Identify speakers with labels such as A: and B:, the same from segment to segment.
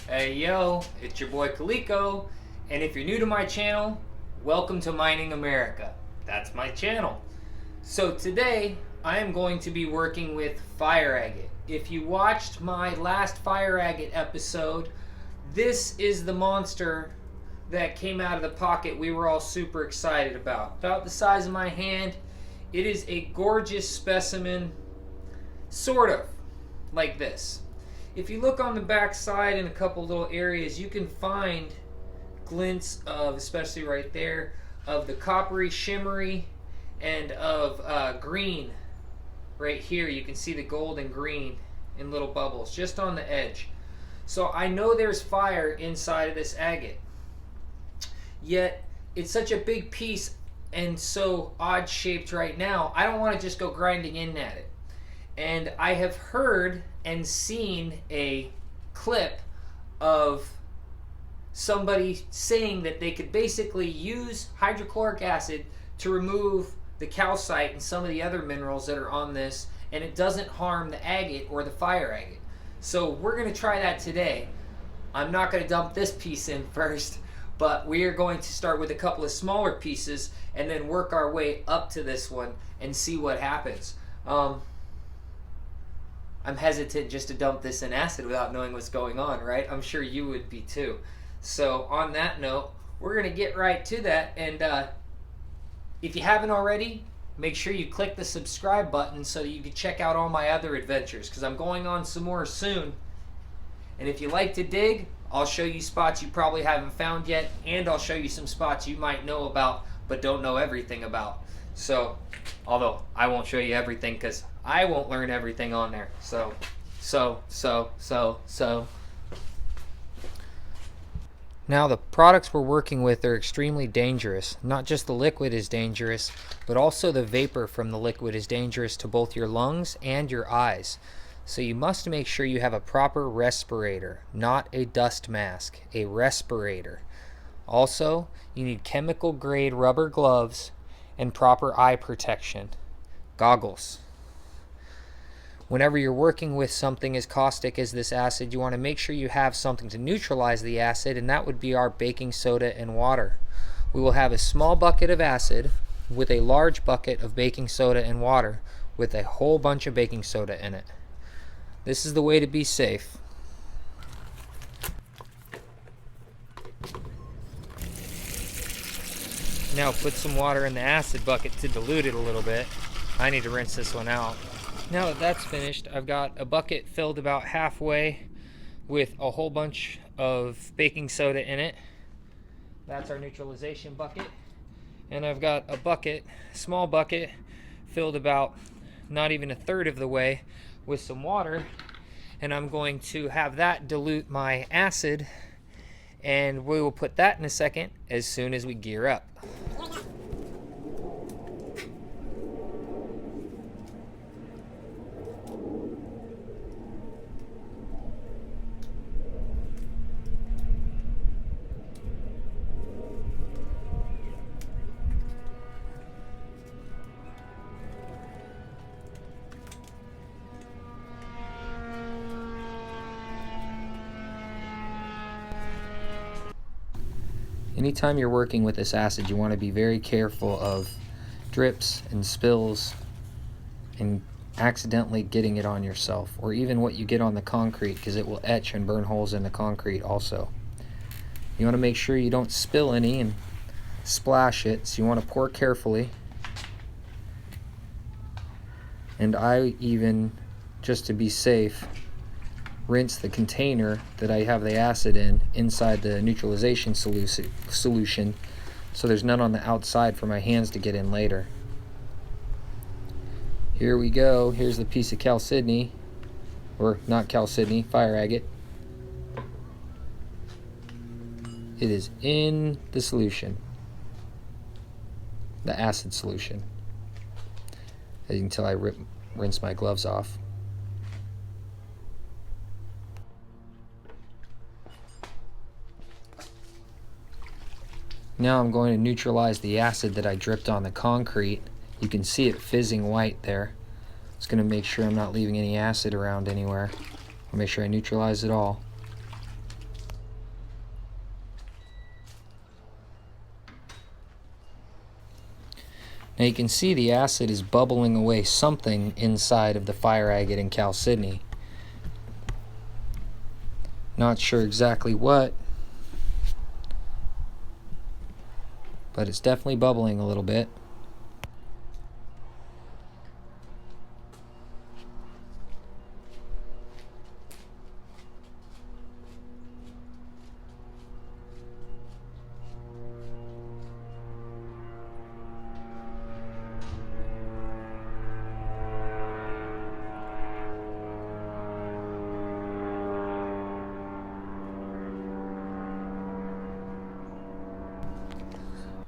A: Hey yo, it's your boy Kaliko, and if you're new to my channel, welcome to Mining America. That's my channel. So today, I am going to be working with fire agate. If you watched my last fire agate episode, this is the monster that came out of the pocket we were all super excited about. About the size of my hand. It is a gorgeous specimen, sort of like this. If you look on the back side in a couple little areas, you can find glints of, especially right there, of the coppery, shimmery, and of green. Right here, you can see the gold and green in little bubbles just on the edge. So I know there's fire inside of this agate. Yet it's such a big piece and so odd shaped right now, I don't want to just go grinding in at it. And I have heard and seen a clip of somebody saying that they could basically use hydrochloric acid to remove the calcite and some of the other minerals that are on this, and it doesn't harm the agate or the fire agate. So we're going to try that today. I'm not going to dump this piece in first, but we are going to start with a couple of smaller pieces and then work our way up to this one and see what happens. I'm hesitant just to dump this in acid without knowing what's going on, right? I'm sure you would be too. So on that note, we're going to get right to that. And if you haven't already, make sure you click the subscribe button so that you can check out all my other adventures, because I'm going on some more soon. And if you like to dig, I'll show you spots you probably haven't found yet, and I'll show you some spots you might know about but don't know everything about. So, although I won't show you everything because I won't learn everything on there. So. Now the products we're working with are extremely dangerous. Not just the liquid is dangerous, but also the vapor from the liquid is dangerous to both your lungs and your eyes. So you must make sure you have a proper respirator, not a dust mask, a respirator. Also, you need chemical grade rubber gloves and proper eye protection, goggles. Whenever you're working with something as caustic as this acid, you want to make sure you have something to neutralize the acid, and that would be our baking soda and water. We will have a small bucket of acid with a large bucket of baking soda and water with a whole bunch of baking soda in it. This is the way to be safe. Now put some water in the acid bucket to dilute it a little bit. I need to rinse this one out. Now that that's finished, I've got a bucket filled about halfway with a whole bunch of baking soda in it. That's our neutralization bucket. And I've got a bucket, small bucket, filled about not even a third of the way with some water. And I'm going to have that dilute my acid, and we will put that in a second as soon as we gear up. Anytime you're working with this acid, you want to be very careful of drips and spills and accidentally getting it on yourself, or even what you get on the concrete, because it will etch and burn holes in the concrete also. You want to make sure you don't spill any and splash it, so you want to pour carefully. And I even, just to be safe, rinse the container that I have the acid in inside the neutralization solution, so there's none on the outside for my hands to get in later. Here we go. Here's the piece of chalcedony, or not chalcedony, fire agate. It is in the solution, the acid solution, until I rinse my gloves off. Now I'm going to neutralize the acid that I dripped on the concrete. You can see it fizzing white there. It's going to make sure I'm not leaving any acid around anywhere. I'll make sure I neutralize it all. Now you can see the acid is bubbling away something inside of the fire agate and chalcedony. Not sure exactly what, but it's definitely bubbling a little bit.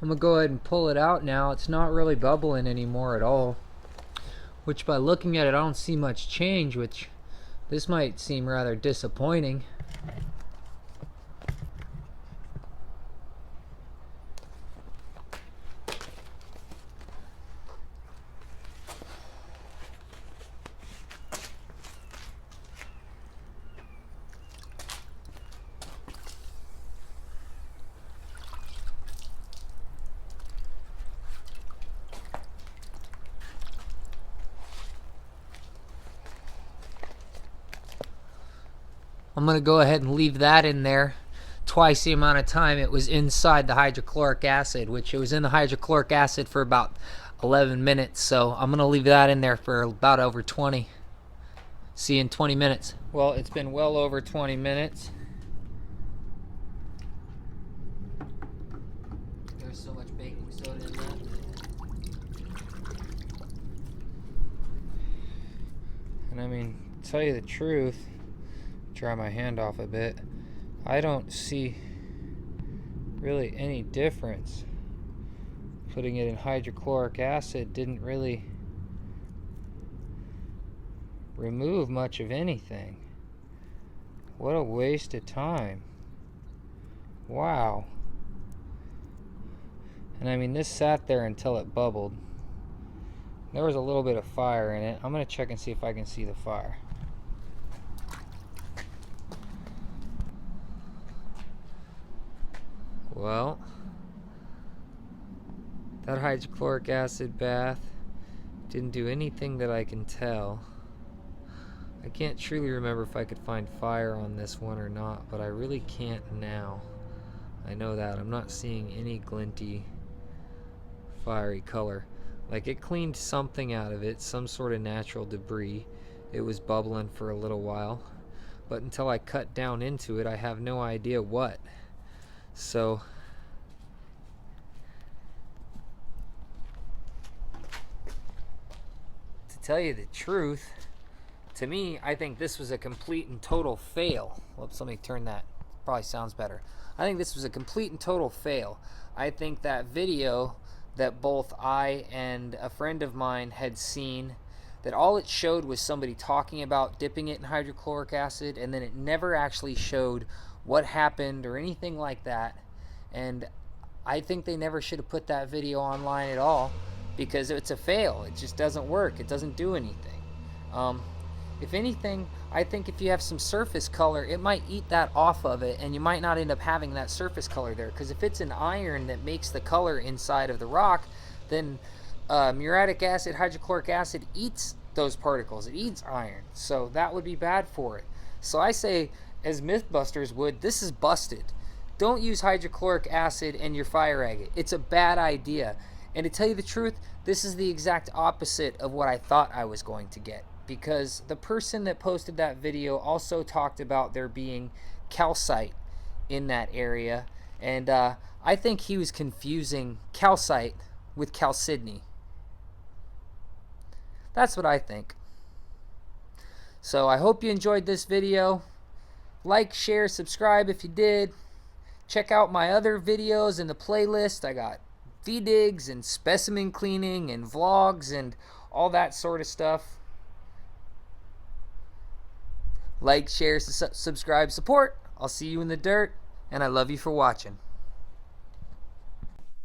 A: I'm going to go ahead and pull it out now. It's not really bubbling anymore at all. Which, by looking at it, I don't see much change, which this might seem rather disappointing. I'm going to go ahead and leave that in there twice the amount of time it was inside the hydrochloric acid, which it was in the hydrochloric acid for about 11 minutes. So I'm going to leave that in there for about over 20. See you in 20 minutes. Well, it's been well over 20 minutes. There's so much baking soda in that. And I mean, to tell you the truth, dry my hand off a bit, I don't see really any difference. Putting it in hydrochloric acid didn't really remove much of anything. What a waste of time. Wow. And I mean, this sat there until it bubbled. There was a little bit of fire in it. I'm going to check and see if I can see the fire. Well, that hydrochloric acid bath didn't do anything that I can tell. I can't truly remember if I could find fire on this one or not, but I really can't now. I know that. I'm not seeing any glinty, fiery color. Like, it cleaned something out of it, some sort of natural debris. It was bubbling for a little while, but until I cut down into it, I have no idea what. So, to tell you the truth, to me, I think this was a complete and total fail. Whoops, let me turn that. Probably sounds better. I think this was a complete and total fail. I think that video that both I and a friend of mine had seen, that all it showed was somebody talking about dipping it in hydrochloric acid, and then it never actually showed what happened or anything like that. And I think they never should have put that video online at all, because it's a fail. It just doesn't work. It doesn't do anything. If anything, I think if you have some surface color, it might eat that off of it, and you might not end up having that surface color there. Because if it's an iron that makes the color inside of the rock, then muriatic acid, hydrochloric acid eats those particles. It eats iron. So that would be bad for it. So I say, as Mythbusters would, this is busted. Don't use hydrochloric acid in your fire agate. It's a bad idea. And to tell you the truth, this is the exact opposite of what I thought I was going to get. Because the person that posted that video also talked about there being calcite in that area. And I think he was confusing calcite with chalcedony. That's what I think. So I hope you enjoyed this video. Like, share, subscribe if you did. Check out my other videos in the playlist. I got VDigs and specimen cleaning and vlogs and all that sort of stuff. Like, share, subscribe, support. I'll see you in the dirt, and I love you for watching.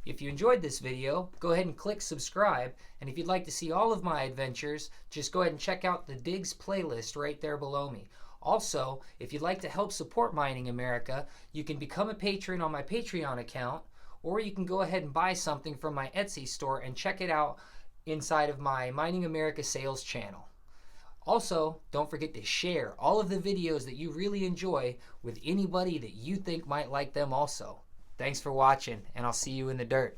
A: If you enjoyed this video, go ahead and click subscribe, and if you'd like to see all of my adventures, just go ahead and check out the Digs playlist right there below me. Also, if you'd like to help support Mining America, you can become a patron on my Patreon account, or you can go ahead and buy something from my Etsy store and check it out inside of my Mining America sales channel. Also, don't forget to share all of the videos that you really enjoy with anybody that you think might like them also. Thanks for watching, and I'll see you in the dirt.